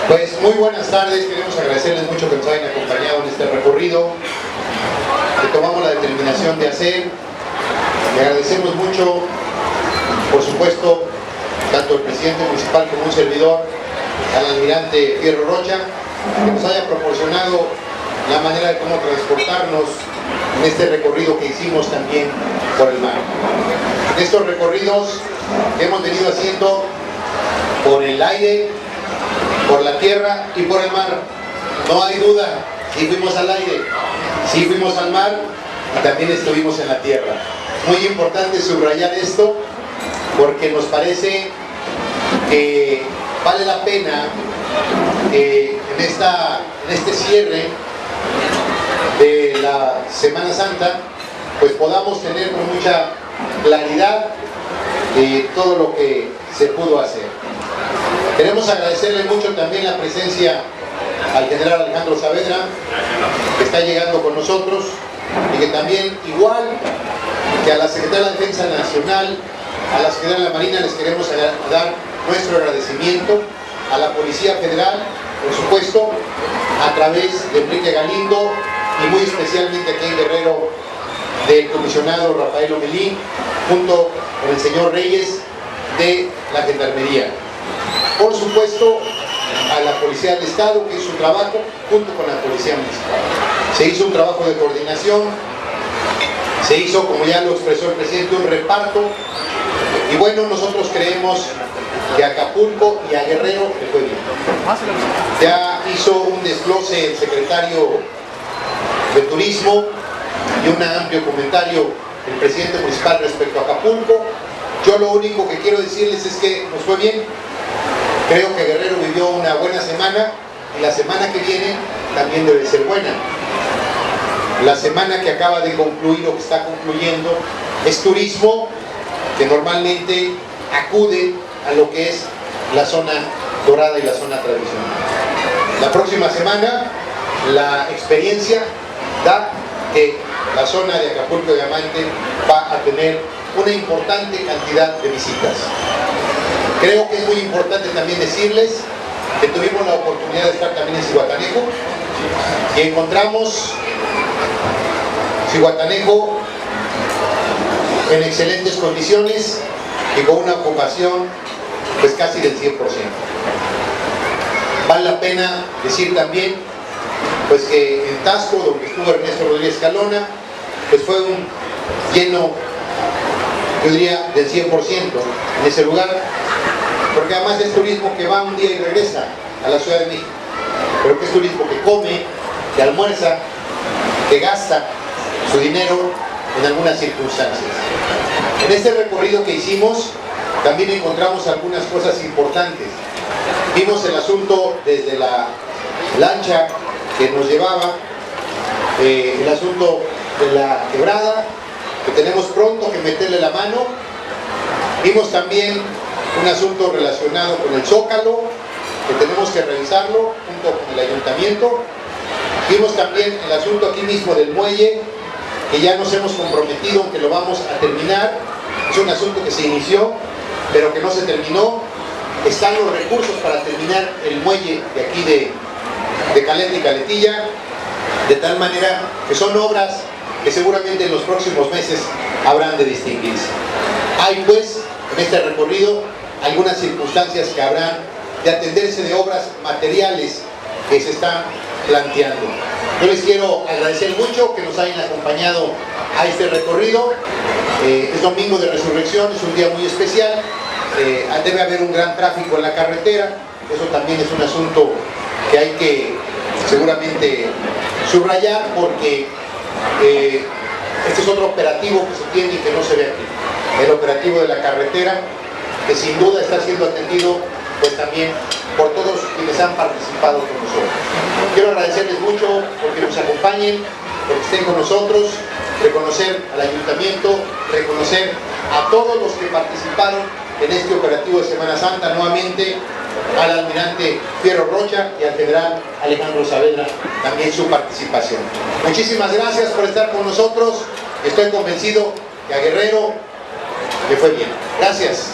Pues muy buenas tardes, queremos agradecerles mucho que nos hayan acompañado en este recorrido que tomamos la determinación de hacer. Le agradecemos mucho, por supuesto, tanto el presidente municipal como un servidor, al almirante Fierro Rocha, que nos haya proporcionado la manera de cómo transportarnos en este recorrido que hicimos también por el mar. En estos recorridos que hemos venido haciendo por el aire, por la tierra y por el mar, no hay duda, sí fuimos al aire, sí fuimos al mar y también estuvimos en la tierra. Muy importante subrayar esto porque nos parece que vale la pena que en este cierre de la Semana Santa pues podamos tener con mucha claridad todo lo que se pudo hacer. Queremos agradecerle mucho también la presencia al general Alejandro Saavedra, que está llegando con nosotros, y que también, igual que a la Secretaría de la Defensa Nacional, a la Secretaría de la Marina, les queremos dar nuestro agradecimiento, a la Policía Federal, por supuesto, a través de Enrique Galindo, y muy especialmente aquí en Guerrero, del comisionado Rafael Omelín, junto con el señor Reyes de la Gendarmería. Por supuesto, a la Policía del Estado, que hizo su trabajo junto con la Policía Municipal. Se hizo un trabajo de coordinación, se hizo, como ya lo expresó el presidente, un reparto, y bueno, nosotros creemos que a Acapulco y a Guerrero le fue bien. Ya hizo un desglose el secretario de Turismo y un amplio comentario el presidente municipal respecto a Acapulco. Yo lo único que quiero decirles es que nos fue bien. Creo que Guerrero vivió una buena semana y la semana que viene también debe ser buena. La semana que acaba de concluir o que está concluyendo es turismo que normalmente acude a lo que es la zona dorada y la zona tradicional. La próxima semana la experiencia da que la zona de Acapulco Diamante va a tener una importante cantidad de visitas. Creo que es muy importante también decirles que tuvimos la oportunidad de estar también en Zihuatanejo y encontramos Zihuatanejo en excelentes condiciones y con una ocupación pues casi del 100%. Vale la pena decir también pues que en Tasco, donde estuvo Ernesto Rodríguez Calona, pues fue un lleno, yo diría, del 100% en ese lugar, porque además es turismo que va un día y regresa a la Ciudad de México, pero que es turismo que come, que almuerza, que gasta su dinero en algunas circunstancias. En este recorrido que hicimos también encontramos algunas cosas importantes. Vimos el asunto desde la lancha que nos llevaba, el asunto de la quebrada, que tenemos pronto que meterle la mano. Vimos también un asunto relacionado con el Zócalo, que tenemos que revisarlo junto con el ayuntamiento. Vimos también el asunto aquí mismo del muelle, que ya nos hemos comprometido que lo vamos a terminar. Es un asunto que se inició, pero que no se terminó. Están los recursos para terminar el muelle de aquí de Caleta y Caletilla, de tal manera que son obras que seguramente en los próximos meses habrán de distinguirse. Hay pues en este recorrido algunas circunstancias que habrán de atenderse de obras materiales que se están planteando. Yo les quiero agradecer mucho que nos hayan acompañado a este recorrido. Es domingo de Resurrección, es un día muy especial. Debe haber un gran tráfico en la carretera, eso también es un asunto que hay que seguramente subrayar, porque este es otro operativo que se tiene y que no se ve aquí, el operativo de la carretera, que sin duda está siendo atendido pues también por todos quienes han participado con nosotros. Quiero agradecerles mucho porque nos acompañen, porque estén con nosotros, reconocer al ayuntamiento, reconocer a todos los que participaron en este operativo de Semana Santa, nuevamente al almirante Fierro Rocha y al general Alejandro Saavedra también su participación. Muchísimas gracias por estar con nosotros. Estoy convencido que a Guerrero le fue bien. Gracias.